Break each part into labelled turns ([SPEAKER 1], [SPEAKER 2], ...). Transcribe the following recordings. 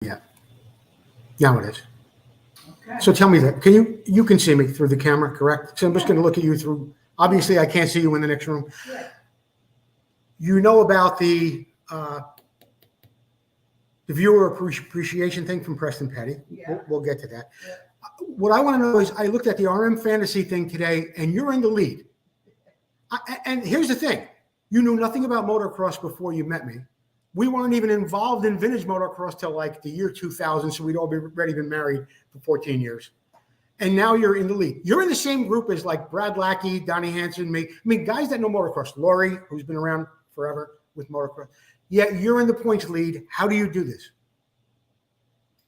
[SPEAKER 1] Yeah. Now it is.
[SPEAKER 2] Okay.
[SPEAKER 1] So tell me that. You can see me through the camera, correct? So I'm just going to look at you through. Obviously, I can't see you in the next room.
[SPEAKER 2] Yeah.
[SPEAKER 1] You know about the viewer appreciation thing from Preston Petty.
[SPEAKER 2] Yeah.
[SPEAKER 1] We'll get to that.
[SPEAKER 2] Yeah.
[SPEAKER 1] What I want to know is, I looked at the RM Fantasy thing today, and you're in the lead. And here's the thing. You knew nothing about motocross before you met me. We weren't even involved in vintage motocross till like the year 2000, so we'd already been married for 14 years. And now you're in the lead. You're in the same group as like Brad Lackey, Donnie Hansen, me. I mean, guys that know motocross. Laurie, who's been around forever with motocross. Yet you're in the points lead. How do you do this?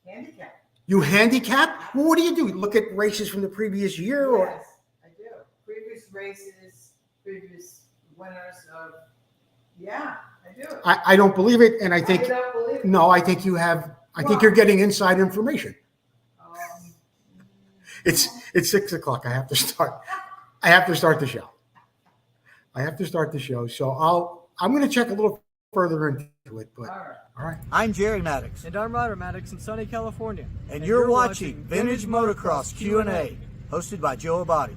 [SPEAKER 2] Handicap.
[SPEAKER 1] You handicap? Well, what do? You look at races from the previous year? Or?
[SPEAKER 2] Yes, I do. Previous races, previous winners of, yeah, I do.
[SPEAKER 1] I don't believe it, and I think,
[SPEAKER 2] I don't believe it.
[SPEAKER 1] no, I think you have, I think you're getting inside information. It's 6 o'clock. I have to start the show. So I'm going to check a little further into it, but all right.
[SPEAKER 3] I'm Jerry Maddox.
[SPEAKER 4] And I'm Ryder Maddox in sunny California.
[SPEAKER 3] And you're watching Vintage Motocross Q&A, hosted by Joe Abbate.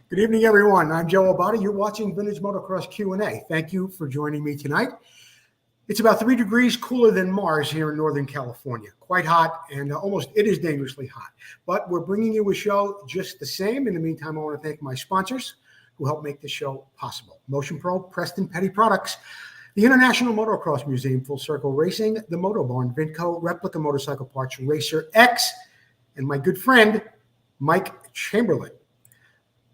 [SPEAKER 1] Good evening, everyone. I'm Joe Abbate. You're watching Vintage Motocross Q&A. Thank you for joining me tonight. It's about 3 degrees cooler than Mars here in Northern California. Quite hot, and it is dangerously hot. But we're bringing you a show just the same. In the meantime, I want to thank my sponsors who help make this show possible. Motion Pro, Preston Petty Products, the International Motocross Museum, Full Circle Racing, the Moto Barn, Vinco, Replica Motorcycle Parts, Racer X, and my good friend, Mike Chamberlain.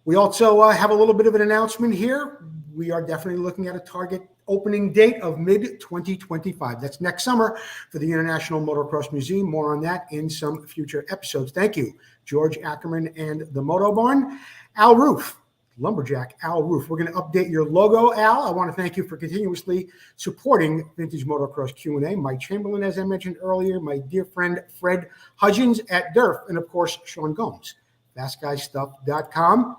[SPEAKER 1] We also have a little bit of an announcement here. We are definitely looking at a target opening date of mid-2025. That's next summer for the International Motocross Museum. More on that in some future episodes. Thank you, George Ackerman and the Moto Barn. Al Roof, Lumberjack Al Roof. We're going to update your logo, Al. I want to thank you for continuously supporting Vintage Motocross Q&A. Mike Chamberlain, as I mentioned earlier, my dear friend Fred Hudgens at Derf, and of course, Sean Gomes, VasquezStuff.com.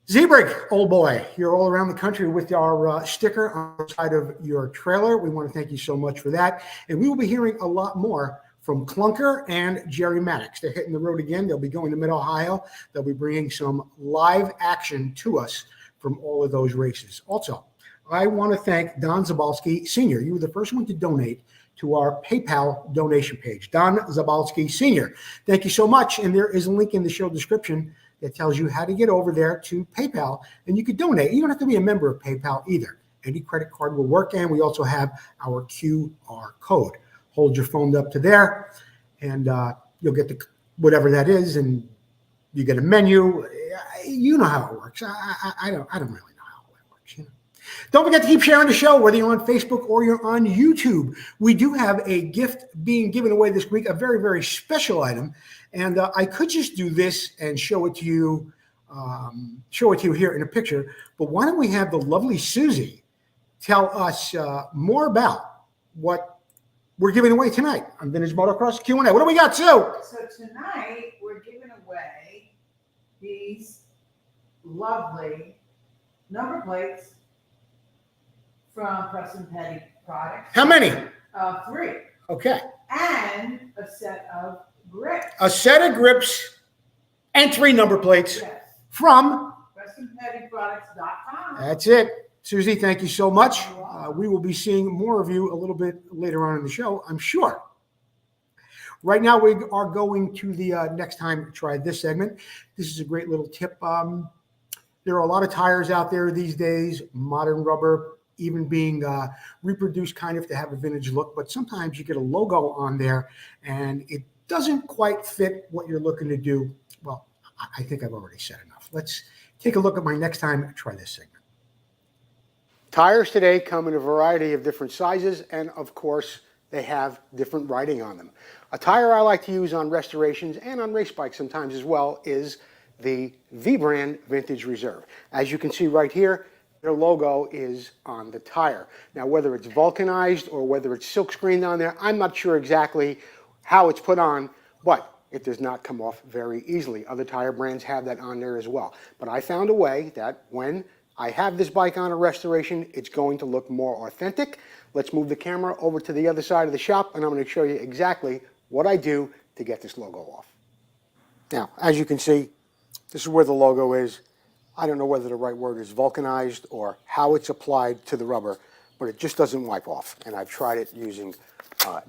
[SPEAKER 1] Zebrig, old boy, you're all around the country with our sticker on the side of your trailer. We want to thank you so much for that. And we will be hearing a lot more from Clunker and Jerry Maddox. They're hitting the road again. They'll be going to Mid-Ohio. They'll be bringing some live action to us from all of those races. Also, I want to thank Don Zabolski Sr. You were the first one to donate to our PayPal donation page. Don Zabolski Sr. Thank you so much. And there is a link in the show description that tells you how to get over there to PayPal, and you could donate. You don't have to be a member of PayPal either. Any credit card will work, and we also have our QR code. Hold your phone up to there, and you'll get the whatever that is, and you get a menu. You know how it works. I don't really know how it works. You know? Don't forget to keep sharing the show, whether you're on Facebook or you're on YouTube. We do have a gift being given away this week, a very, very special item. And I could just do this and show it to you here in a picture. But why don't we have the lovely Susie tell us more about what we're giving away tonight on Vintage Motocross Q&A. What do we got, Sue?
[SPEAKER 2] So tonight we're giving away these lovely number plates from Preston Petty Products.
[SPEAKER 1] How many?
[SPEAKER 2] 3.
[SPEAKER 1] Okay.
[SPEAKER 2] And a set of grips.
[SPEAKER 1] A set of grips and 3 number plates from
[SPEAKER 2] PrestonPettyProducts.com.
[SPEAKER 1] That's it. Susie, thank you so much. We will be seeing more of you a little bit later on in the show, I'm sure. Right now, we are going to the next time try this segment. This is a great little tip. There are a lot of tires out there these days, modern rubber, even being reproduced kind of to have a vintage look, but sometimes you get a logo on there and it doesn't quite fit what you're looking to do. Well, I think I've already said enough. Let's take a look at my next time try this segment. Tires today come in a variety of different sizes, and of course, they have different writing on them. A tire I like to use on restorations and on race bikes sometimes as well is the V-brand Vintage Reserve. As you can see right here, their logo is on the tire. Now, whether it's vulcanized or whether it's silk screened on there, I'm not sure exactly how it's put on, but it does not come off very easily. Other tire brands have that on there as well. But I found a way that when I have this bike on a restoration, it's going to look more authentic. Let's move the camera over to the other side of the shop, and I'm going to show you exactly what I do to get this logo off. Now, as you can see, this is where the logo is. I don't know whether the right word is vulcanized or how it's applied to the rubber, but it just doesn't wipe off. And I've tried it using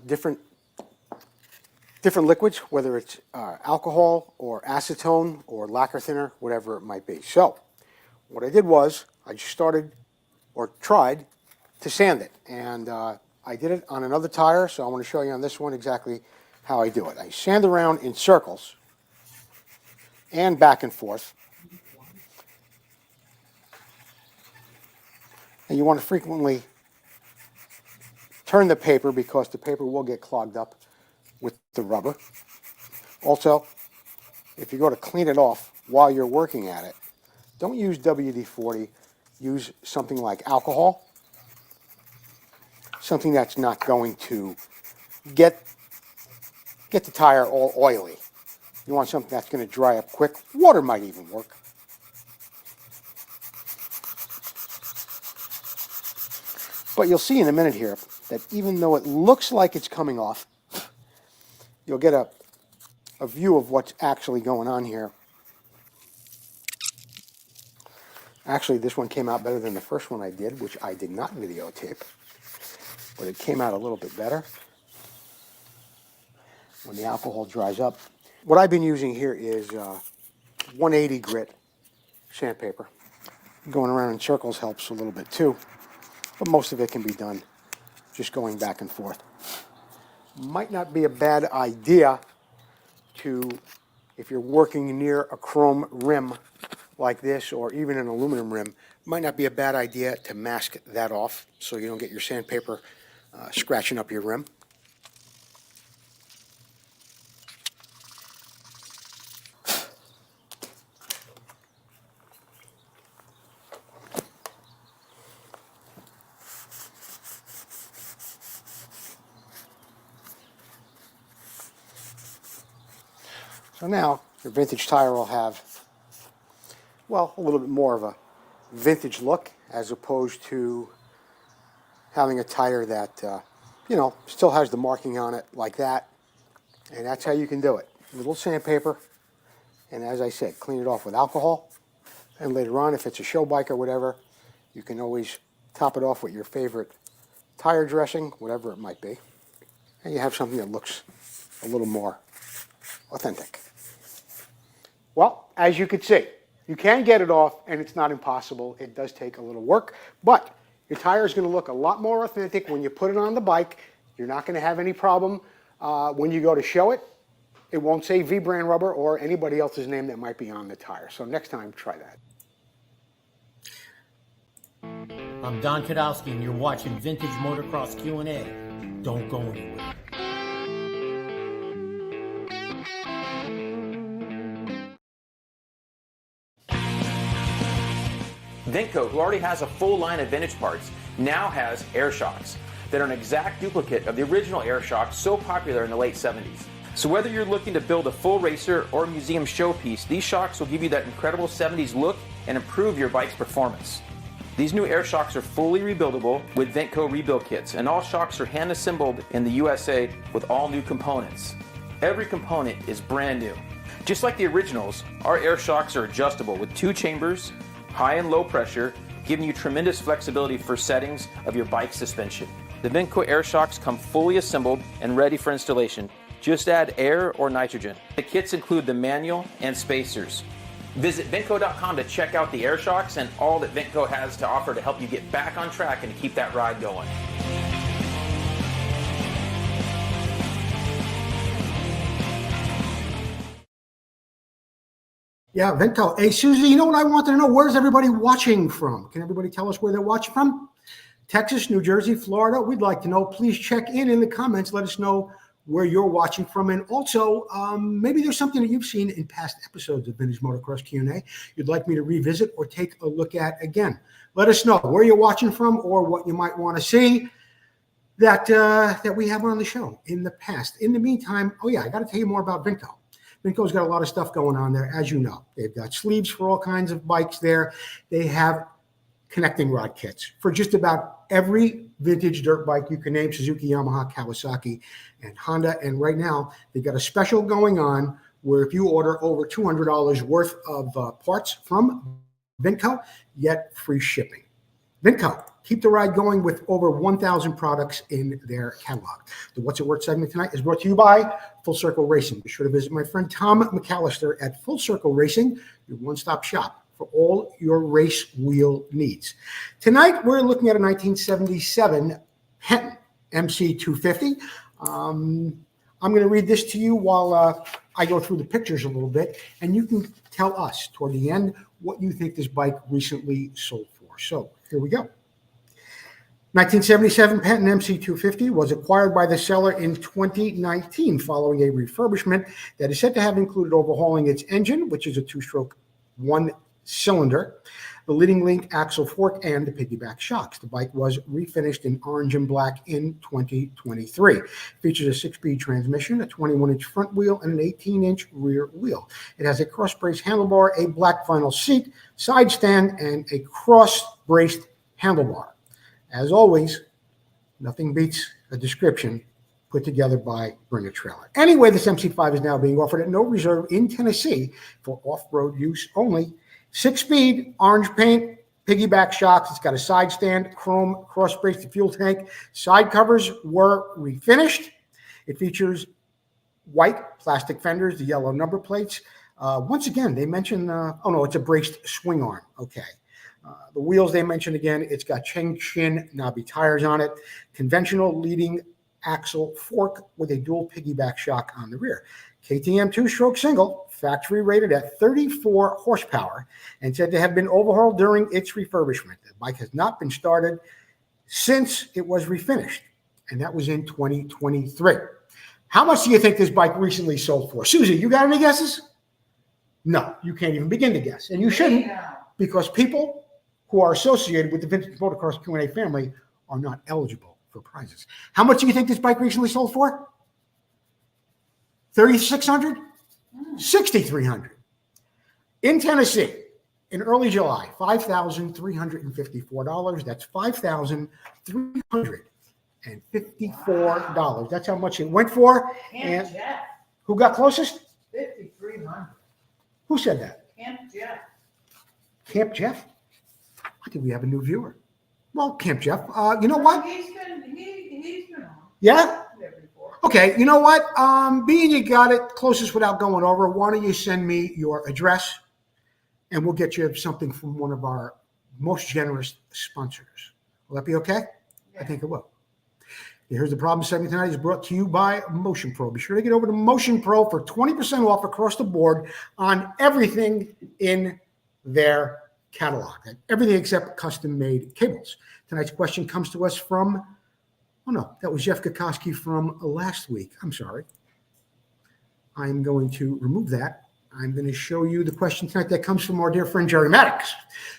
[SPEAKER 1] different liquids, whether it's alcohol or acetone or lacquer thinner, whatever it might be. So what I did was I just started or tried to sand it. And I did it on another tire, so I want to show you on this one exactly how I do it. I sand around in circles and back and forth. And you want to frequently turn the paper because the paper will get clogged up with the rubber. Also, if you go to clean it off while you're working at it, don't use WD-40. Use something like alcohol, something that's not going to get the tire all oily. You want something that's going to dry up quick. Water might even work. But you'll see in a minute here that even though it looks like it's coming off, you'll get a view of what's actually going on here. Actually, this one came out better than the first one I did, which I did not videotape. But it came out a little bit better when the alcohol dries up. What I've been using here is 180 grit sandpaper. Going around in circles helps a little bit too, but most of it can be done just going back and forth. Might not be a bad idea to, if you're working near a chrome rim like this or even an aluminum rim, might not be a bad idea to mask that off so you don't get your sandpaper scratching up your rim. So now your vintage tire will have, well, a little bit more of a vintage look as opposed to having a tire that, you know, still has the marking on it like that. And that's how you can do it. A little sandpaper, and as I said, clean it off with alcohol. And later on, if it's a show bike or whatever, you can always top it off with your favorite tire dressing, whatever it might be. And you have something that looks a little more authentic. Well, as you can see, you can get it off, and it's not impossible. It does take a little work, but your tire is going to look a lot more authentic when you put it on the bike. You're not going to have any problem when you go to show it. It won't say V-brand rubber or anybody else's name that might be on the tire. So next time, try that.
[SPEAKER 5] I'm Don Kadowski, and you're watching Vintage Motocross Q&A. Don't go anywhere.
[SPEAKER 6] Vintco, who already has a full line of vintage parts, now has air shocks that are an exact duplicate of the original air shocks so popular in the late 70s. So whether you're looking to build a full racer or museum showpiece, these shocks will give you that incredible 70s look and improve your bike's performance. These new air shocks are fully rebuildable with Vintco rebuild kits, and all shocks are hand assembled in the USA with all new components. Every component is brand new. Just like the originals, our air shocks are adjustable with 2 chambers, high and low pressure, giving you tremendous flexibility for settings of your bike suspension. The Vintco air shocks come fully assembled and ready for installation. Just add air or nitrogen. The kits include the manual and spacers. Visit Vintco.com to check out the air shocks and all that Vintco has to offer to help you get back on track and to keep that ride going.
[SPEAKER 1] Yeah, Vento. Hey, Susie, you know what I want to know? Where's everybody watching from? Can everybody tell us where they're watching from? Texas, New Jersey, Florida. We'd like to know. Please check in the comments. Let us know where you're watching from. And also, maybe there's something that you've seen in past episodes of Vintage Motocross Q&A you'd like me to revisit or take a look at again. Let us know where you're watching from or what you might want to see that we have on the show in the past. In the meantime, oh yeah, I got to tell you more about Vinco. Vinco's got a lot of stuff going on there, as you know. They've got sleeves for all kinds of bikes there. They have connecting rod kits for just about every vintage dirt bike you can name: Suzuki, Yamaha, Kawasaki, and Honda. And right now, they've got a special going on where if you order over $200 worth of parts from Vinco, you get free shipping. Vinco, keep the ride going with over 1,000 products in their catalog. The What's It Worth segment tonight is brought to you by Full Circle Racing. Be sure to visit my friend Tom McAllister at Full Circle Racing, your one-stop shop for all your race wheel needs. Tonight, we're looking at a 1977 Penton MC250. I'm going to read this to you while I go through the pictures a little bit, and you can tell us toward the end what you think this bike recently sold for. So here we go. 1977 Penton MC250 was acquired by the seller in 2019 following a refurbishment that is said to have included overhauling its engine, which is a two-stroke one-cylinder, the leading link axle fork, and the piggyback shocks. The bike was refinished in orange and black in 2023. It features a 6-speed transmission, a 21-inch front wheel, and an 18-inch rear wheel. It has a cross-braced handlebar, a black vinyl seat, side stand, and a cross-braced handlebar. As always, nothing beats a description put together by Bring a Trailer. Anyway, this MC5 is now being offered at no reserve in Tennessee for off-road use only. 6-speed, orange paint, piggyback shocks. It's got a side stand, chrome cross-braced fuel tank. Side covers were refinished. It features white plastic fenders, the yellow number plates. Once again, they mention, oh no, it's a braced swing arm. Okay. The wheels they mentioned again, it's got Chengshin knobby tires on it, conventional leading axle fork with a dual piggyback shock on the rear. KTM two-stroke single, factory rated at 34 horsepower, and said to have been overhauled during its refurbishment. The bike has not been started since it was refinished, and that was in 2023. How much do you think this bike recently sold for? Susie, you got any guesses? No, you can't even begin to guess, and you shouldn't, because people who are associated with the Vintage Motocross Q&A family are not eligible for prizes. How much do you think this bike recently sold for? $3,600? $6,300. In Tennessee, in early July, $5,354. That's $5,354. That's how much it went for.
[SPEAKER 2] Camp
[SPEAKER 1] And
[SPEAKER 2] Jeff,
[SPEAKER 1] who got closest?
[SPEAKER 2] 5,300.
[SPEAKER 1] Who said that?
[SPEAKER 2] Camp Jeff.
[SPEAKER 1] Camp Jeff? I think we have a new viewer. Well, Camp Jeff, you know what?
[SPEAKER 2] He's been on
[SPEAKER 1] Yeah?
[SPEAKER 2] there before.
[SPEAKER 1] Okay, you know what? Being you got it closest without going over, why don't you send me your address and we'll get you something from one of our most generous sponsors. Will that be okay?
[SPEAKER 2] Yeah.
[SPEAKER 1] I think it will. Here's the problem segment tonight is brought to you by Motion Pro. Be sure to get over to Motion Pro for 20% off across the board on everything in their catalog, everything except custom-made cables. Tonight's question comes to us from, oh no, that was Jeff Kokoski from last week. I'm sorry. I'm going to remove that. I'm going to show you the question tonight that comes from our dear friend Jerry Maddox.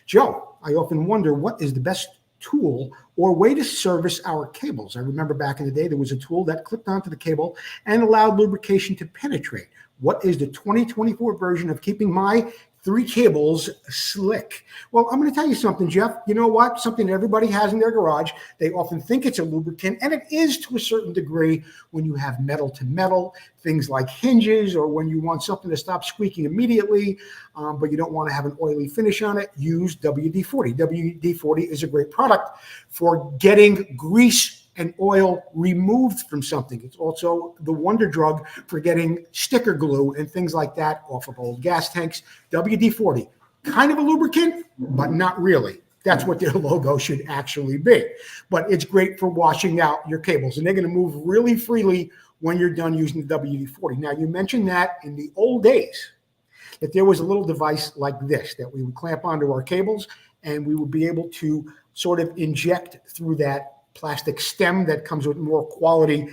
[SPEAKER 1] Joe, I often wonder what is the best tool or way to service our cables. I remember back in the day there was a tool that clipped onto the cable and allowed lubrication to penetrate. What is the 2024 version of keeping my 3 cables slick? Well, I'm going to tell you something, Jeff. You know what? Something that everybody has in their garage. They often think it's a lubricant, and it is to a certain degree when you have metal to metal, things like hinges, or when you want something to stop squeaking immediately, but you don't want to have an oily finish on it, use WD-40. WD-40 is a great product for getting grease and oil removed from something. It's also the wonder drug for getting sticker glue and things like that off of old gas tanks. WD-40, kind of a lubricant, but not really. That's what their logo should actually be. But it's great for washing out your cables, and they're going to move really freely when you're done using the WD-40. Now, you mentioned that in the old days, that there was a little device like this that we would clamp onto our cables, and we would be able to sort of inject through that plastic stem that comes with more quality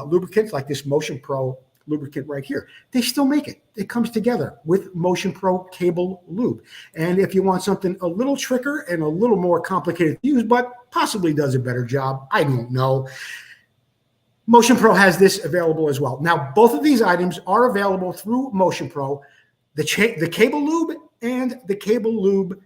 [SPEAKER 1] lubricants like this Motion Pro lubricant right here. They still make it. It comes together with Motion Pro cable lube. And if you want something a little trickier and a little more complicated to use, but possibly does a better job, I don't know, Motion Pro has this available as well. Now, both of these items are available through Motion Pro, the cable lube and the cable lube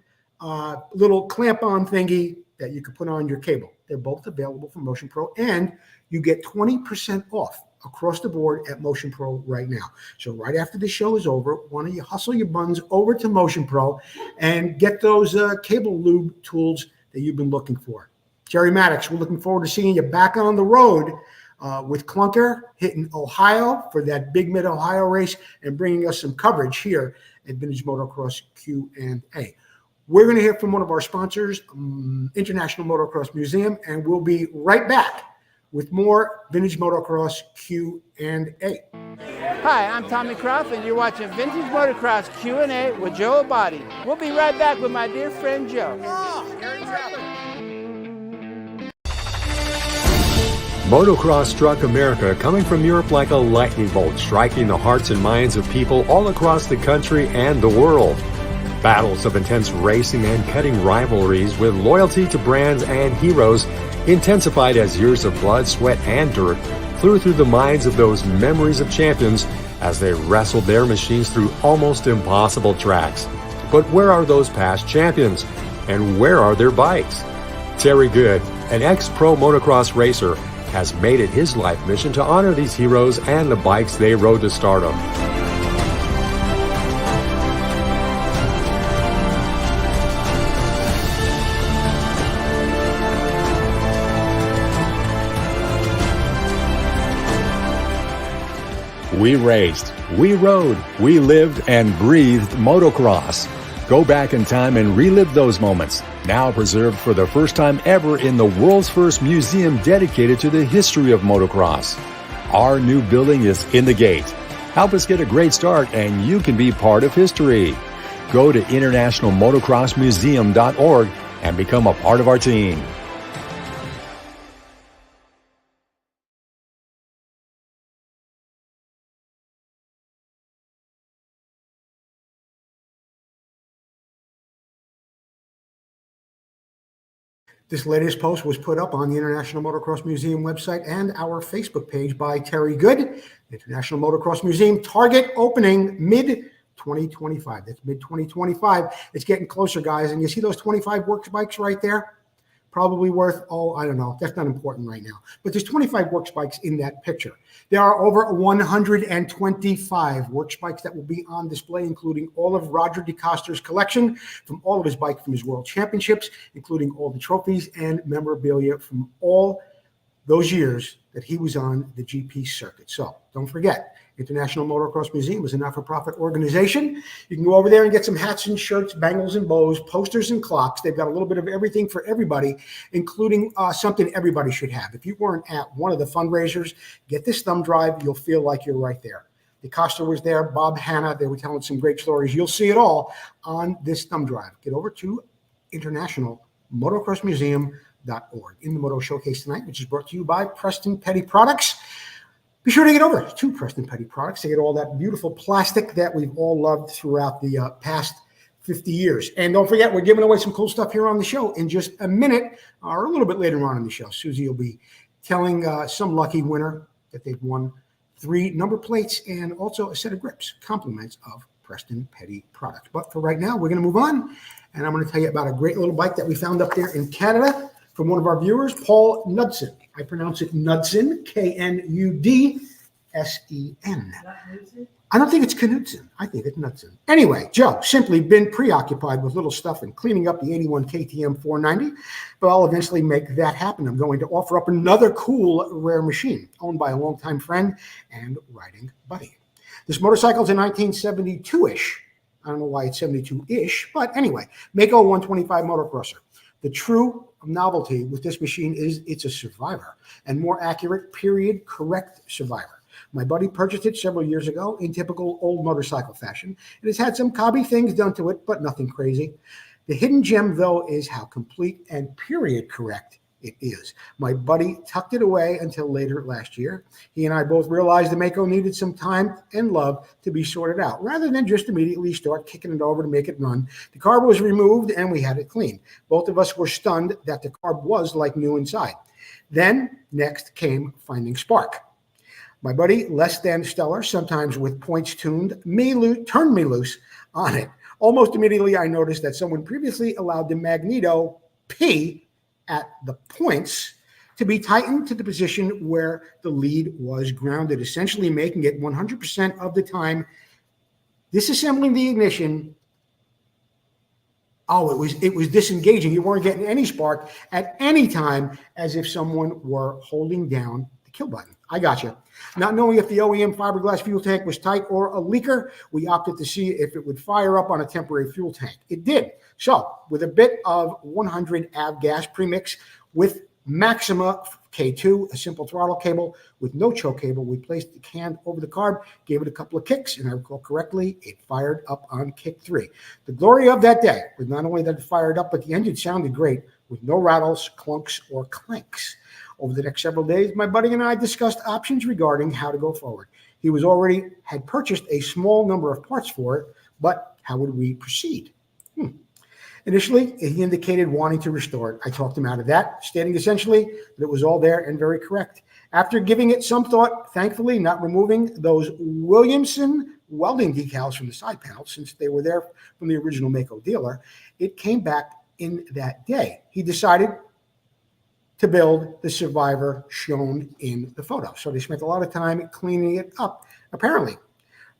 [SPEAKER 1] little clamp-on thingy that you can put on your cable. They're both available from Motion Pro, and you get 20% off across the board at Motion Pro right now. So right after the show is over, why don't you hustle your buns over to Motion Pro and get those cable lube tools that you've been looking for. Jerry Maddox, we're looking forward to seeing you back on the road with Clunker, hitting Ohio for that big Mid-Ohio race and bringing us some coverage here at Vintage Motocross Q&A. We're going to hear from one of our sponsors, International Motocross Museum, and we'll be right back with more Vintage Motocross Q&A.
[SPEAKER 7] Hi, I'm Tommy Croft, and you're watching Vintage Motocross Q&A with Joe Abbate. We'll be right back with my dear friend Joe.
[SPEAKER 8] Motocross struck America, coming from Europe like a lightning bolt, striking the hearts and minds of people all across the country and the world. Battles of intense racing and cutting rivalries with loyalty to brands and heroes intensified as years of blood, sweat, and dirt flew through the minds of those memories of champions as they wrestled their machines through almost impossible tracks. But where are those past champions? And where are their bikes? Terry Good, an ex-pro motocross racer, has made it his life mission to honor these heroes and the bikes they rode to stardom. We raced, we rode, we lived and breathed motocross. Go back in time and relive those moments, now preserved for the first time ever in the world's first museum dedicated to the history of motocross. Our new building is in the gate. Help us get a great start and you can be part of history. Go to internationalmotocrossmuseum.org and become a part of our team.
[SPEAKER 1] This latest post was put up on the International Motocross Museum website and our Facebook page by Terry Good. International Motocross Museum target opening mid-2025. That's mid-2025. It's getting closer, guys. And you see those 25 works bikes right there? Probably worth, I don't know. That's not important right now. But there's 25 works bikes in that picture. There are over 125 works bikes that will be on display, including all of Roger DeCoster's collection from all of his bikes from his world championships, including all the trophies and memorabilia from all those years that he was on the GP circuit. So don't forget, International Motocross Museum is a not-for-profit organization. You can go over there and get some hats and shirts, bangles and bows, posters and clocks. They've got a little bit of everything for everybody, including something everybody should have. If you weren't at one of the fundraisers, get this thumb drive. You'll feel like you're right there. DeCoster was there, Bob Hanna. They were telling some great stories. You'll see it all on this thumb drive. Get over to internationalmotocrossmuseum.org. In the Moto Showcase tonight, which is brought to you by Preston Petty Products. Be sure to get over to Preston Petty Products to get all that beautiful plastic that we've all loved throughout the past 50 years. And don't forget, we're giving away some cool stuff here on the show in just a minute or a little bit later on in the show. Susie will be telling some lucky winner that they've won 3 number plates and also a set of grips, compliments of Preston Petty Products. But for right now, we're going to move on, and I'm going to tell you about a great little bike that we found up there in Canada from one of our viewers, Paul Knudsen. I pronounce it Knudsen, Knudsen. I don't think it's Knudsen. I think it's Knudsen. Anyway, Joe, simply been preoccupied with little stuff and cleaning up the 81 KTM 490, but I'll eventually make that happen. I'm going to offer up another cool, rare machine owned by a longtime friend and riding buddy. This motorcycle is a 1972-ish. I don't know why it's 72-ish, but anyway, Mako 125 motocrosser. The true novelty with this machine is it's a survivor, and more accurate, period, correct survivor. My buddy purchased it several years ago in typical old motorcycle fashion. It has had some cobby things done to it, but nothing crazy. The hidden gem, though, is how complete and period correct it is. My buddy tucked it away until later last year. He and I both realized the Mako needed some time and love to be sorted out. Rather than just immediately start kicking it over to make it run, the carb was removed and we had it cleaned. Both of us were stunned that the carb was like new inside. Then next came finding spark. My buddy, less than stellar, sometimes with points turned me loose on it. Almost immediately, I noticed that someone previously allowed the magneto P at the points to be tightened to the position where the lead was grounded, essentially making it 100% of the time disassembling the ignition. Oh, it was disengaging. You weren't getting any spark at any time, as if someone were holding down the kill button. I got you. Not knowing if the OEM fiberglass fuel tank was tight or a leaker, we opted to see if it would fire up on a temporary fuel tank. It did. So, with a bit of 100 AV gas premix with Maxima K2, a simple throttle cable with no choke cable, we placed the can over the carb, gave it a couple of kicks, and I recall correctly, it fired up on kick 3. The glory of that day was not only that it fired up, but the engine sounded great with no rattles, clunks, or clanks. Over the next several days, my buddy and I discussed options regarding how to go forward. He had purchased a small number of parts for it, but how would we proceed? Initially, he indicated wanting to restore it. I talked him out of that, stating essentially that it was all there and very correct. After giving it some thought, thankfully not removing those Williamson welding decals from the side panel, since they were there from the original Mako dealer, it came back in that day. He decided to build the Survivor shown in the photo. So they spent a lot of time cleaning it up, apparently.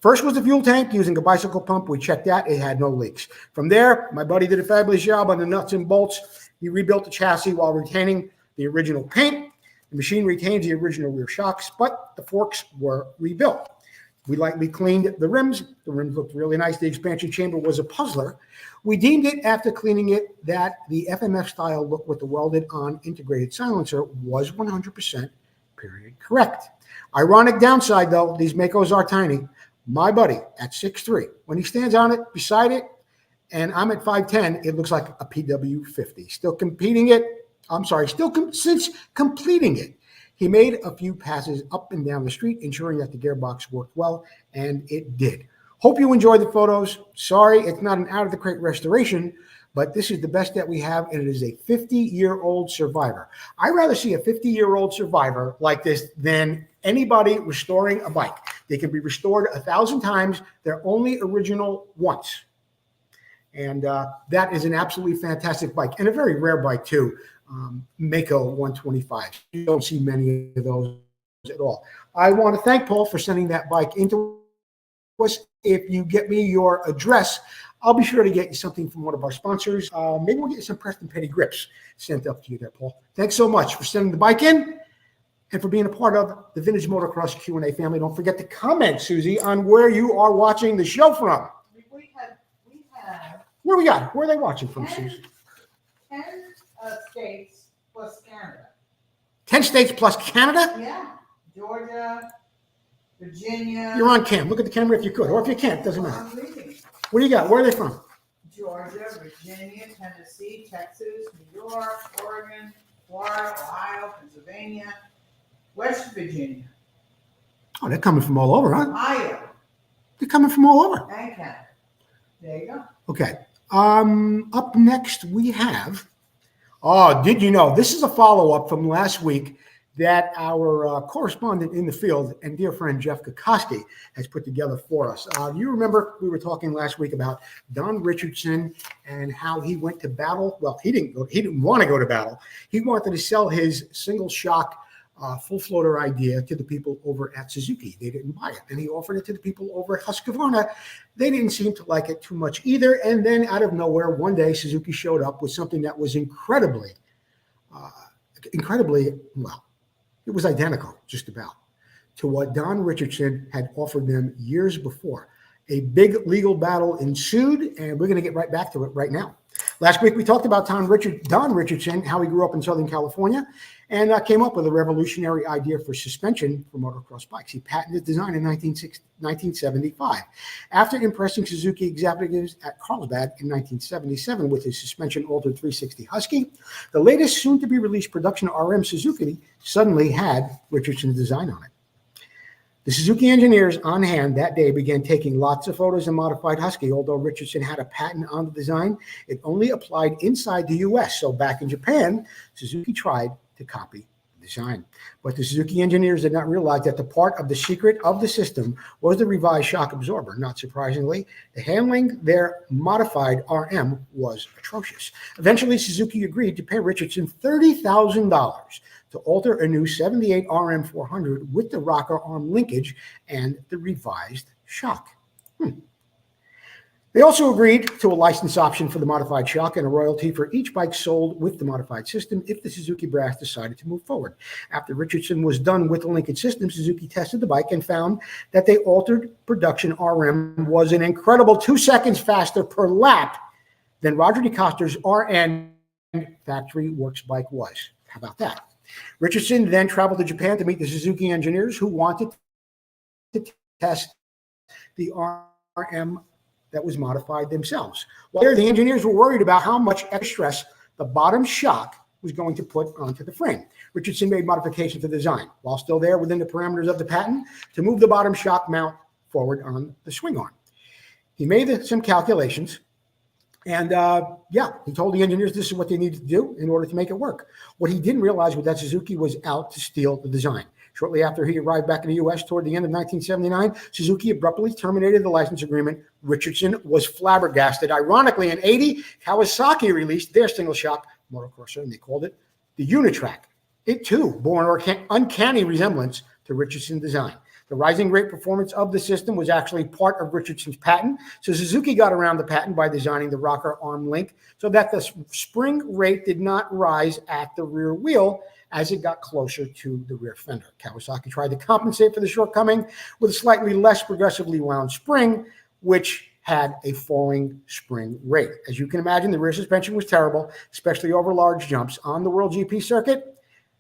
[SPEAKER 1] First was the fuel tank using a bicycle pump. We checked that. It had no leaks. From there, my buddy did a fabulous job on the nuts and bolts. He rebuilt the chassis while retaining the original paint. The machine retains the original rear shocks, but the forks were rebuilt. We lightly cleaned the rims. The rims looked really nice. The expansion chamber was a puzzler. We deemed it, after cleaning it, that the FMF-style look with the welded-on integrated silencer was 100% period correct. Ironic downside, though, these Makos are tiny. My buddy at 6'3", when he stands on it, beside it, and I'm at 5'10", it looks like a PW50. Still completing it. Since completing it, he made a few passes up and down the street, ensuring that the gearbox worked well, and it did. Hope you enjoyed the photos. Sorry, it's not an out-of-the-crate restoration, but this is the best that we have, and it is a 50-year-old Survivor. I'd rather see a 50-year-old Survivor like this than anybody restoring a bike. They can be restored 1,000 times. They're only original once. And that is an absolutely fantastic bike, and a very rare bike, too. Mako 125. You don't see many of those at all. I want to thank Paul for sending that bike into us. If you get me your address, I'll be sure to get you something from one of our sponsors. Maybe we'll get you some Preston Petty grips sent up to you there, Paul. Thanks so much for sending the bike in and for being a part of the Vintage Motocross Q&A family. Don't forget to comment, Susie, on where you are watching the show from.
[SPEAKER 2] We have
[SPEAKER 1] Where we got? Where are they watching from,
[SPEAKER 2] 10
[SPEAKER 1] Susie?
[SPEAKER 2] states plus Canada.
[SPEAKER 1] 10 states plus Canada?
[SPEAKER 2] Yeah. Georgia, Virginia.
[SPEAKER 1] You're on cam. Look at the camera if you could, or if you can't, it doesn't matter.
[SPEAKER 2] I'm reading.
[SPEAKER 1] What do you got? Where are they from?
[SPEAKER 2] Georgia, Virginia, Tennessee, Texas, New York, Oregon, Florida, Ohio, Pennsylvania, West Virginia,
[SPEAKER 1] Oh, they're coming from all over, huh?
[SPEAKER 2] Ohio,
[SPEAKER 1] They're coming from all over.
[SPEAKER 2] and Canada. There you go.
[SPEAKER 1] Okay. Up next we have, did you know, this is a follow-up from last week that our correspondent in the field and dear friend Jeff Kokoski has put together for us. You remember we were talking last week about Don Richardson and how he went to battle. Well, he didn't want to go to battle. He wanted to sell his single shock full floater idea to the people over at Suzuki. They didn't buy it. And he offered it to the people over at Husqvarna. They didn't seem to like it too much either. And then out of nowhere, one day Suzuki showed up with something that was incredibly, well, it was identical just about to what Don Richardson had offered them years before. A big legal battle ensued, and we're going to get right back to it right now. Last week, we talked about Don Richardson, how he grew up in Southern California, and came up with a revolutionary idea for suspension for motocross bikes. He patented the design in 1975. After impressing Suzuki executives at Carlsbad in 1977 with his suspension-altered 360 Husky, the latest soon-to-be-released production RM Suzuki suddenly had Richardson's design on it. The Suzuki engineers on hand that day began taking lots of photos of modified Husky. Although Richardson had a patent on the design, it only applied inside the U.S. So back in Japan, Suzuki tried to copy the design. But the Suzuki engineers did not realize that the part of the secret of the system was the revised shock absorber. Not surprisingly, the handling their modified RM was atrocious. Eventually, Suzuki agreed to pay Richardson $30,000 to alter a new 78 RM400 with the rocker arm linkage and the revised shock. They also agreed to a license option for the modified shock and a royalty for each bike sold with the modified system if the Suzuki brass decided to move forward. After Richardson was done with the linkage system, Suzuki tested the bike and found that the altered production RM was an incredible 2 seconds faster per lap than Roger DeCoster's RN factory works bike was. How about that? Richardson then traveled to Japan to meet the Suzuki engineers who wanted to test the RM that was modified themselves. Well, there, the engineers were worried about how much extra stress the bottom shock was going to put onto the frame. Richardson made modifications to the design, while still there within the parameters of the patent, to move the bottom shock mount forward on the swing arm. He made some calculations, and he told the engineers this is what they needed to do in order to make it work. What he didn't realize was that Suzuki was out to steal the design. Shortly after he arrived back in the U.S. toward the end of 1979, Suzuki abruptly terminated the license agreement. Richardson was flabbergasted. Ironically, in 1980, Kawasaki released their single-shock motocrosser, and they called it the Unitrack. It, too, bore an uncanny resemblance to Richardson's design. The rising rate performance of the system was actually part of Richardson's patent, so Suzuki got around the patent by designing the rocker arm link so that the spring rate did not rise at the rear wheel as it got closer to the rear fender. Kawasaki tried to compensate for the shortcoming with a slightly less progressively wound spring, which had a falling spring rate. As you can imagine, the rear suspension was terrible, especially over large jumps. On the World GP circuit,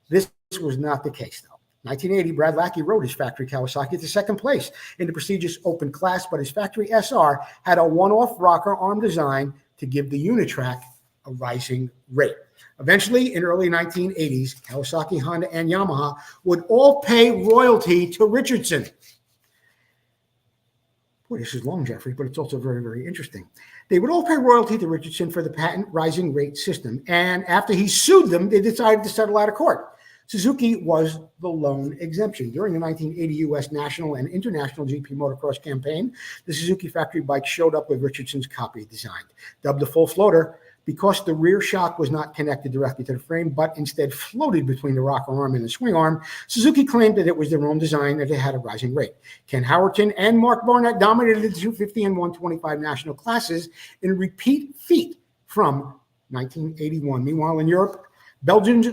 [SPEAKER 1] this was not the case, though. 1980, Brad Lackey rode his factory Kawasaki to second place in the prestigious open class, but his factory SR had a one-off rocker arm design to give the Unitrack a rising rate. Eventually, in early 1980s, Kawasaki, Honda, and Yamaha would all pay royalty to Richardson. Boy, this is long, Jeffrey, but it's also very, very interesting. They would all pay royalty to Richardson for the patent rising rate system, and after he sued them, they decided to settle out of court. Suzuki was the lone exemption. During the 1980 U.S. national and international GP motocross campaign, the Suzuki factory bike showed up with Richardson's copy design. Dubbed the full floater, because the rear shock was not connected directly to the frame, but instead floated between the rocker arm and the swing arm, Suzuki claimed that it was their own design and it had a rising rate. Ken Howerton and Mark Barnett dominated the 250 and 125 national classes in repeat feat from 1981. Meanwhile, in Europe, Belgians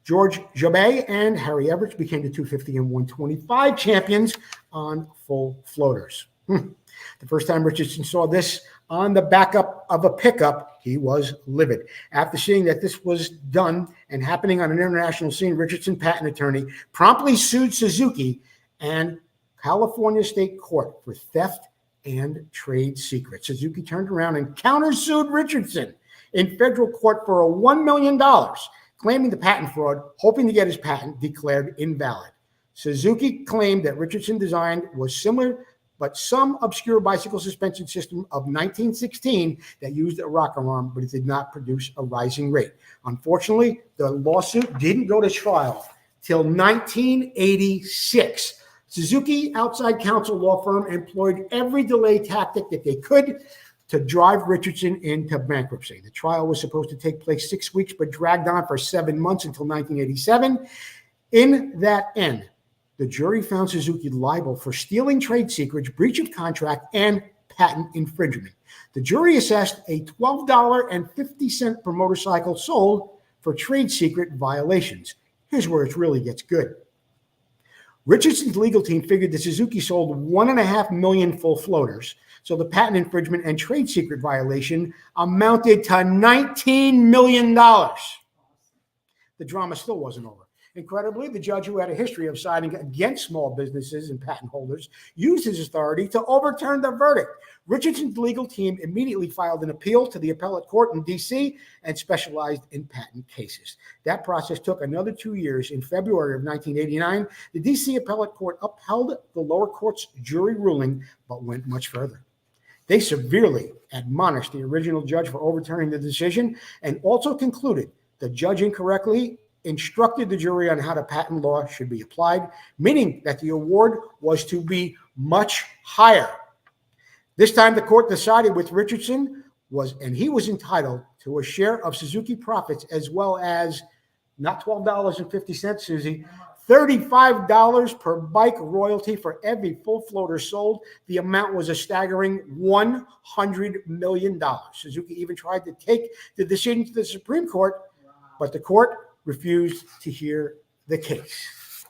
[SPEAKER 1] George Jobet and Harry Everts became the 250 and 125 champions on full floaters. The first time Richardson saw this on the backup of a pickup, he was livid. After seeing that this was done and happening on an international scene, Richardson, patent attorney, promptly sued Suzuki and California State Court for theft and trade secrets. Suzuki turned around and countersued Richardson in federal court for $1 million, claiming the patent fraud, hoping to get his patent declared invalid. Suzuki claimed that Richardson design was similar, but some obscure bicycle suspension system of 1916 that used a rocker arm, but it did not produce a rising rate. Unfortunately, the lawsuit didn't go to trial till 1986. Suzuki outside counsel law firm employed every delay tactic that they could to drive Richardson into bankruptcy. The trial was supposed to take place 6 weeks, but dragged on for 7 months until 1987. In that end, the jury found Suzuki liable for stealing trade secrets, breach of contract, and patent infringement. The jury assessed a $12.50 per motorcycle sold for trade secret violations. Here's where it really gets good. Richardson's legal team figured that Suzuki sold 1.5 million full floaters, So the patent infringement and trade secret violation amounted to $19 million. The drama still wasn't over. Incredibly, the judge, who had a history of siding against small businesses and patent holders, used his authority to overturn the verdict. Richardson's legal team immediately filed an appeal to the appellate court in D.C. and specialized in patent cases. That process took another 2 years. In February of 1989, the D.C. appellate court upheld the lower court's jury ruling, but went much further. They severely admonished the original judge for overturning the decision and also concluded the judge incorrectly instructed the jury on how the patent law should be applied, meaning that the award was to be much higher. This time the court decided with Richardson and he was entitled to a share of Suzuki profits, as well as not $12.50, Susie, $35 per bike royalty for every full floater sold. The amount was a staggering $100 million. Suzuki even tried to take the decision to the Supreme Court, but the court refused to hear the case.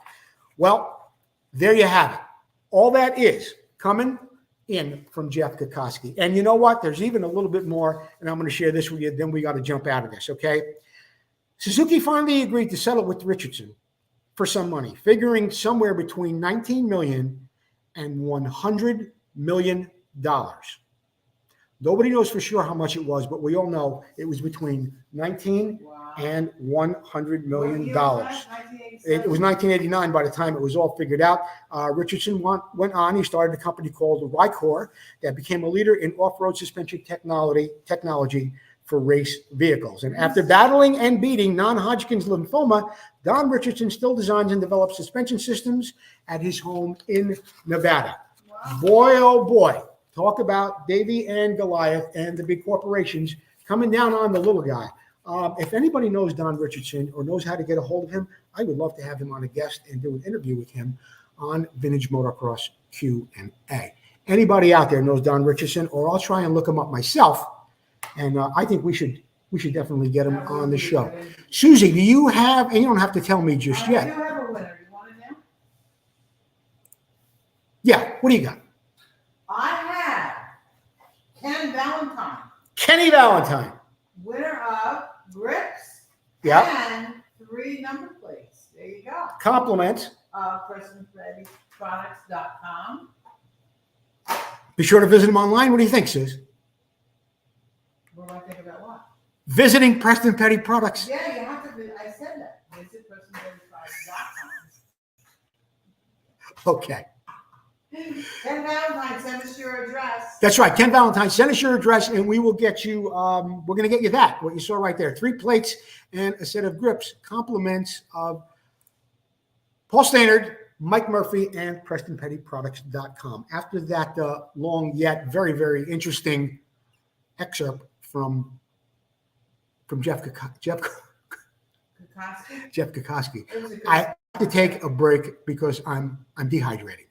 [SPEAKER 1] Well, there you have it. All that is coming in from Jeff Kokoski. And you know what? There's even a little bit more, and I'm going to share this with you. Then we got to jump out of this, okay? Suzuki finally agreed to settle with Richardson for some money, figuring somewhere between $19 million and $100 million. Nobody knows for sure how much it was, but we all know it was between 19 and $100 million. It was 1989 by the time it was all figured out. Richardson went on. He started a company called Rycor that became a leader in off-road suspension technology for race vehicles. And after battling and beating non-Hodgkin's lymphoma, Don Richardson still designs and develops suspension systems at his home in Nevada. Wow. Boy, oh boy. Talk about Davy and Goliath and the big corporations coming down on the little guy. If anybody knows Don Richardson or knows how to get a hold of him, I would love to have him on a guest and do an interview with him on Vintage Motocross Q&A. Anybody out there knows Don Richardson, or I'll try and look him up myself. And I think we should definitely get him on the show. Susie, do you have, and you don't have to tell me just yet.
[SPEAKER 2] I do have a winner. You want it now?
[SPEAKER 1] Yeah, what do you got?
[SPEAKER 2] I have Ken Valentine.
[SPEAKER 1] Kenny Valentine.
[SPEAKER 2] Winner of grips and 3 number plates. There you go.
[SPEAKER 1] Compliments.
[SPEAKER 2] PrestonPettyProducts.com.
[SPEAKER 1] Be sure to visit him online. What do you think, Sis?
[SPEAKER 2] What do I think about what?
[SPEAKER 1] Visiting Preston Petty Products.
[SPEAKER 2] Yeah, you have to. I said that. Visit PrestonPettyProducts.com.
[SPEAKER 1] Okay.
[SPEAKER 2] Ken Valentine, send us your address.
[SPEAKER 1] That's right. Ken Valentine, send us your address and we will get you, we're going to get you that, what you saw right there. 3 plates and a set of grips. Compliments of Paul Stannard, Mike Murphy, and PrestonPettyProducts.com. After that long yet very, very interesting excerpt from Jeff Kokoski. I have to take a break because I'm dehydrated.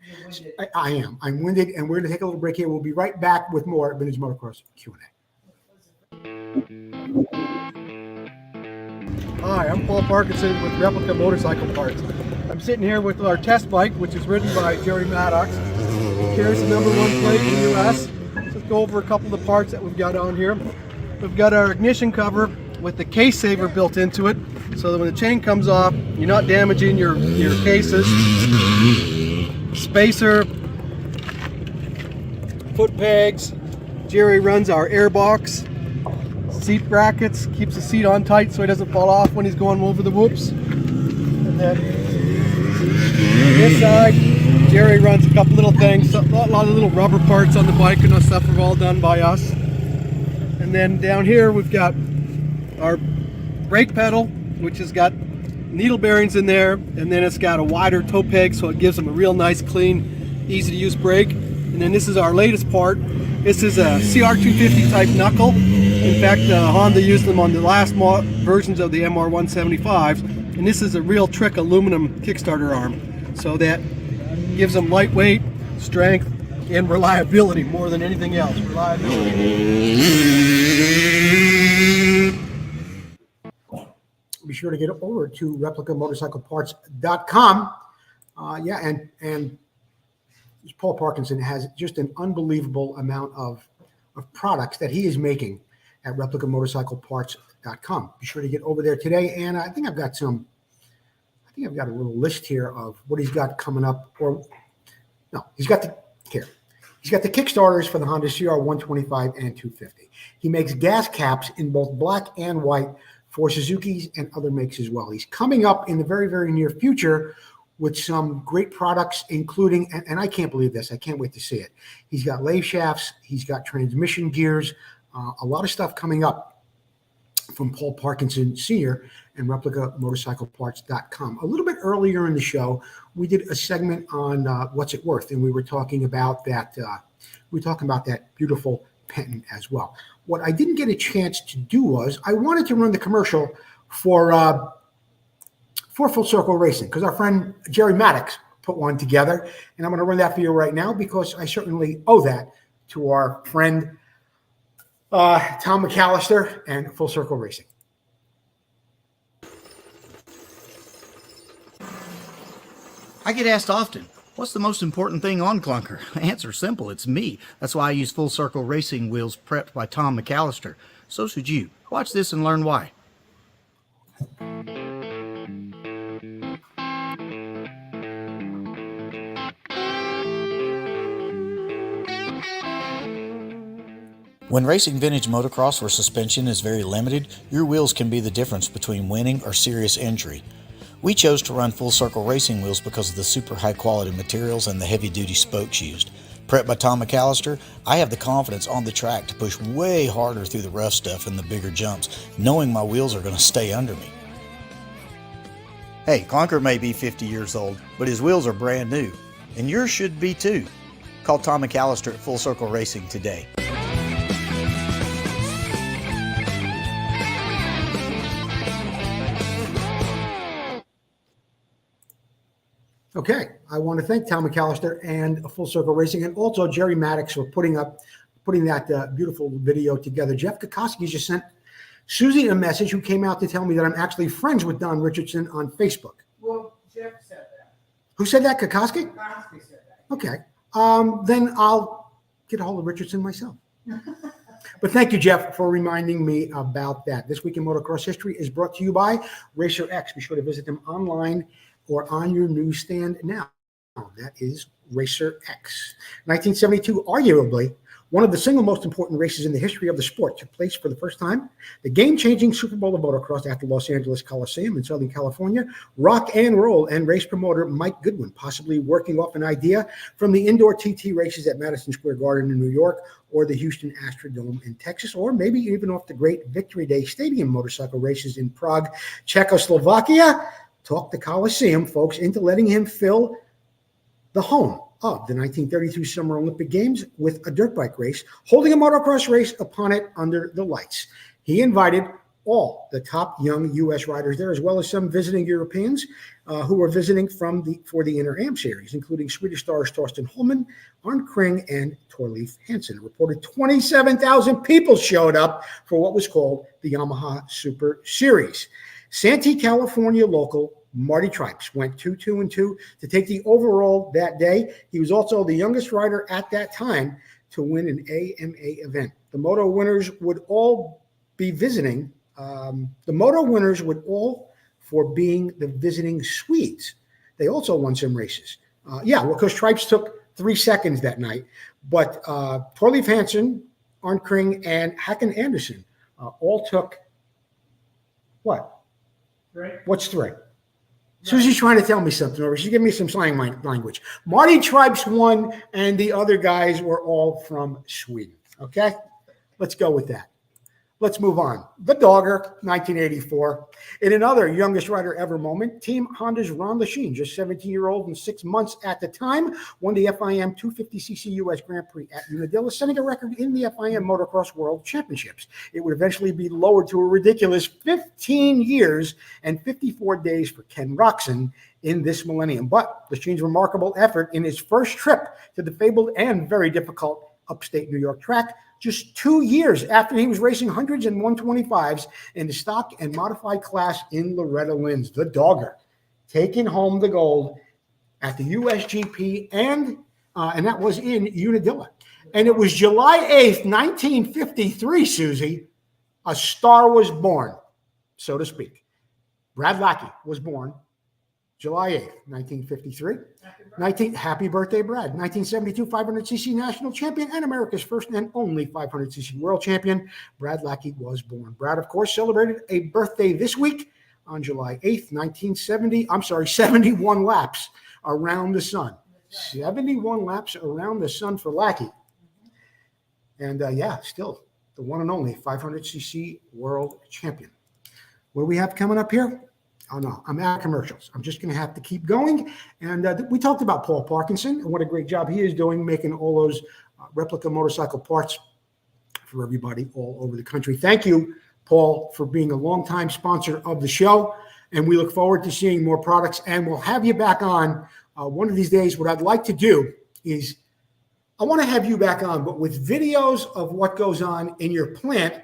[SPEAKER 1] I am. I'm winded, and we're going to take a little break here. We'll be right back with more Vintage Motocross Q&A.
[SPEAKER 4] Hi, I'm Paul Parkinson with Replica Motorcycle Parts. I'm sitting here with our test bike, which is ridden by Jerry Maddox. He carries the #1 plate in the U.S. Let's go over a couple of the parts that we've got on here. We've got our ignition cover with the case saver built into it, so that when the chain comes off, you're not damaging your cases. Spacer, foot pegs. Jerry runs our air box. Seat brackets, keeps the seat on tight so he doesn't fall off when he's going over the whoops. And then on this side, Jerry runs a couple little things, a lot of little rubber parts on the bike and stuff are all done by us. And then down here we've got our brake pedal, which has got needle bearings in there, and then it's got a wider toe peg so it gives them a real nice, clean, easy to use brake. And then this is our latest part. This is a CR250 type knuckle. In fact, Honda used them on the last versions of the MR175s, and this is a real trick aluminum Kickstarter arm. So that gives them lightweight, strength, and reliability more than anything else.
[SPEAKER 1] Be sure to get over to replicamotorcycleparts.com. And Paul Parkinson has just an unbelievable amount of products that he is making at replicamotorcycleparts.com. Be sure to get over there today. And I think I've got a little list here of what he's got coming up. He's got the Kickstarters for the Honda CR 125 and 250. He makes gas caps in both black and white for Suzuki's and other makes as well. He's coming up in the very, very near future with some great products, including, and I can't believe this, I can't wait to see it. He's got lathe shafts, he's got transmission gears, a lot of stuff coming up from Paul Parkinson Sr. and replicamotorcycleparts.com. A little bit earlier in the show, we did a segment on what's it worth, and we were talking about that. That beautiful Penton as well. What I didn't get a chance to do was I wanted to run the commercial for Full Circle Racing because our friend Jerry Maddox put one together, and I'm going to run that for you right now because I certainly owe that to our friend Tom McAllister and Full Circle Racing.
[SPEAKER 3] I get asked often, what's the most important thing on Clunker? Answer's simple, it's me. That's why I use Full Circle Racing wheels prepped by Tom McAllister. So should you. Watch this and learn why. When racing vintage motocross where suspension is very limited, your wheels can be the difference between winning or serious injury. We chose to run Full Circle Racing wheels because of the super high quality materials and the heavy duty spokes used. Prepped by Tom McAllister, I have the confidence on the track to push way harder through the rough stuff and the bigger jumps, knowing my wheels are going to stay under me. Hey, Clunker may be 50 years old, but his wheels are brand new, and yours should be too. Call Tom McAllister at Full Circle Racing today.
[SPEAKER 1] Okay, I want to thank Tom McAllister and Full Circle Racing, and also Jerry Maddox for putting that beautiful video together. Jeff Kokoski just sent Susie a message, who came out to tell me that I'm actually friends with Don Richardson on Facebook.
[SPEAKER 2] Well, Jeff said that.
[SPEAKER 1] Who said that? Kokoski?
[SPEAKER 2] Kokoski said that.
[SPEAKER 1] Okay, then I'll get a hold of Richardson myself. But thank you, Jeff, for reminding me about that. This Week in Motocross History is brought to you by Racer X. Be sure to visit them online or on your newsstand now. That is Racer X. 1972, arguably one of the single most important races in the history of the sport, took place for the first time. The game-changing Super Bowl of motocross at the Los Angeles Coliseum in Southern California. Rock and roll and race promoter Mike Goodwin, possibly working off an idea from the indoor TT races at Madison Square Garden in New York, or the Houston Astrodome in Texas, or maybe even off the great Victory Day Stadium motorcycle races in Prague, Czechoslovakia. Talked the Coliseum, folks, into letting him fill the home of the 1932 Summer Olympic Games with a dirt bike race, holding a motocross race upon it under the lights. He invited all the top young U.S. riders there, as well as some visiting Europeans who were visiting for the Inter Am Series, including Swedish stars Torsten Holman, Arne Kring, and Thorleif Hansen. A reported 27,000 people showed up for what was called the Yamaha Super Series. Santee, California local Marty Tripes went 2-2-2 to take the overall that day. He was also the youngest rider at that time to win an AMA event. The moto winners would all be visiting. The moto winners would all for being the visiting Swedes. They also won some races. Because Tripes took 3 seconds that night. But Thorleif Hansen, Arne Kring, and Hakan Andersson all took what?
[SPEAKER 2] 3.
[SPEAKER 1] What's 3? Susie's trying to tell me something over. She's giving me some slang language. Marty Tripes won, and the other guys were all from Sweden. Okay? Let's go with that. Let's move on. The Dogger, 1984. In another youngest rider ever moment, Team Honda's Ron Lechien, just 17-year-old and 6 months at the time, won the FIM 250cc US Grand Prix at Unadilla, setting a record in the FIM Motocross World Championships. It would eventually be lowered to a ridiculous 15 years and 54 days for Ken Roczen in this millennium. But Lechien's remarkable effort in his first trip to the fabled and very difficult upstate New York track, just 2 years after he was racing hundreds and 125s in the stock and modified class in Loretta Lynn's, the Dogger, taking home the gold at the USGP and and that was in Unadilla. And it was July 8th, 1953, Susie, a star was born, so to speak. Brad Lackey was born July 8th, 1953. Happy birthday, Brad. 1972 500cc national champion and America's first and only 500cc world champion. Brad Lackey was born. Brad, of course, celebrated a birthday this week on July 8th, 71 laps around the sun. 71 laps around the sun for Lackey. And still the one and only 500cc world champion. What do we have coming up here? Oh, no, I'm out of commercials. I'm just going to have to keep going. And we talked about Paul Parkinson and what a great job he is doing making all those replica motorcycle parts for everybody all over the country. Thank you, Paul, for being a longtime sponsor of the show. And we look forward to seeing more products. And we'll have you back on one of these days. What I'd like to do is I want to have you back on, but with videos of what goes on in your plant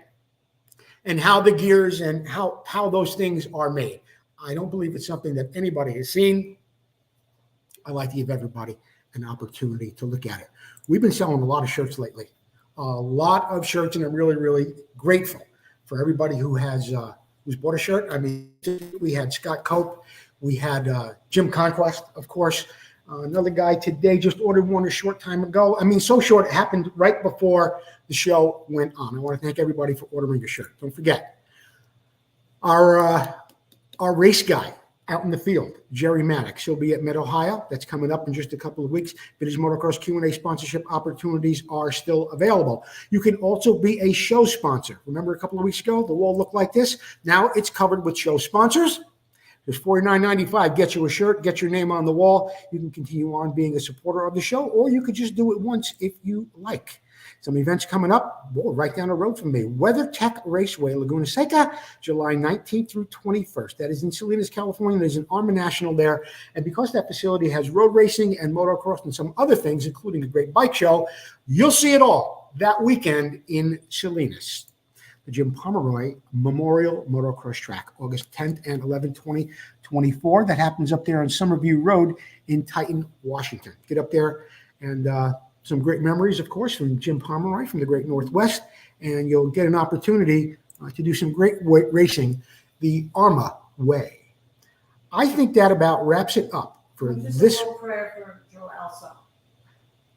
[SPEAKER 1] and how the gears and how those things are made. I don't believe it's something that anybody has seen. I like to give everybody an opportunity to look at it. We've been selling a lot of shirts lately, a lot of shirts, and I'm really, really grateful for everybody who has who's bought a shirt. I mean, we had Scott Cope, we had Jim Conquest, of course. Another guy today just ordered one a short time ago. I mean, so short, it happened right before the show went on. I want to thank everybody for ordering a shirt. Don't forget, our race guy out in the field, Jerry Maddox. He'll be at Mid-Ohio. That's coming up in just a couple of weeks. Vintage Motocross Q&A sponsorship opportunities are still available. You can also be a show sponsor. Remember a couple of weeks ago, the wall looked like this? Now it's covered with show sponsors. There's $49.95. Get you a shirt, get your name on the wall. You can continue on being a supporter of the show, or you could just do it once if you like. Some events coming up, right down the road from me. WeatherTech Raceway, Laguna Seca, July 19th through 21st. That is in Salinas, California. There's an Arma National there. And because that facility has road racing and motocross and some other things, including a great bike show, you'll see it all that weekend in Salinas. The Jim Pomeroy Memorial Motocross Track, August 10th and 11th, 2024. That happens up there on Summerview Road in Titan, Washington. Get up there and some great memories, of course, from Jim Pomeroy from the Great Northwest, and you'll get an opportunity to do some great racing the Arma way. I think that about wraps it up for this.
[SPEAKER 2] Prayer for Joe Alsop.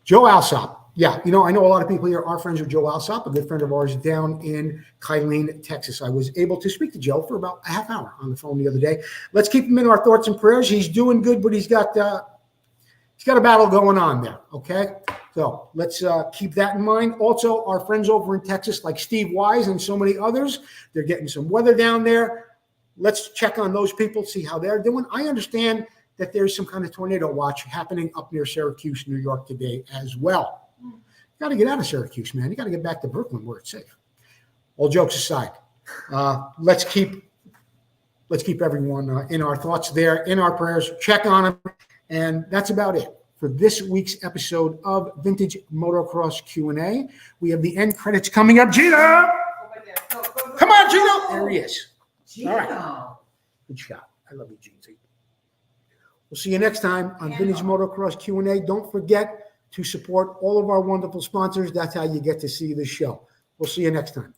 [SPEAKER 1] Joe Alsop. Yeah, I know a lot of people here are friends with Joe Alsop, a good friend of ours down in Kylene, Texas. I was able to speak to Joe for about a half hour on the phone the other day. Let's keep him in our thoughts and prayers. He's doing good, but he's got a battle going on there, okay? So let's keep that in mind. Also, our friends over in Texas, like Steve Wise and so many others, they're getting some weather down there. Let's check on those people, see how they're doing. I understand that there's some kind of tornado watch happening up near Syracuse, New York today as well. You got to get out of Syracuse, man. You got to get back to Brooklyn where it's safe. All jokes aside, let's keep everyone in our thoughts there, in our prayers. Check on them, and that's about it for this week's episode of Vintage Motocross Q&A. We have the end credits coming up. Gino! Come on, Gino! There he is.
[SPEAKER 2] Gino.
[SPEAKER 1] All right. Good shot. I love you, Gino. We'll see you next time on Vintage Motocross Q&A. Don't forget to support all of our wonderful sponsors. That's how you get to see the show. We'll see you next time.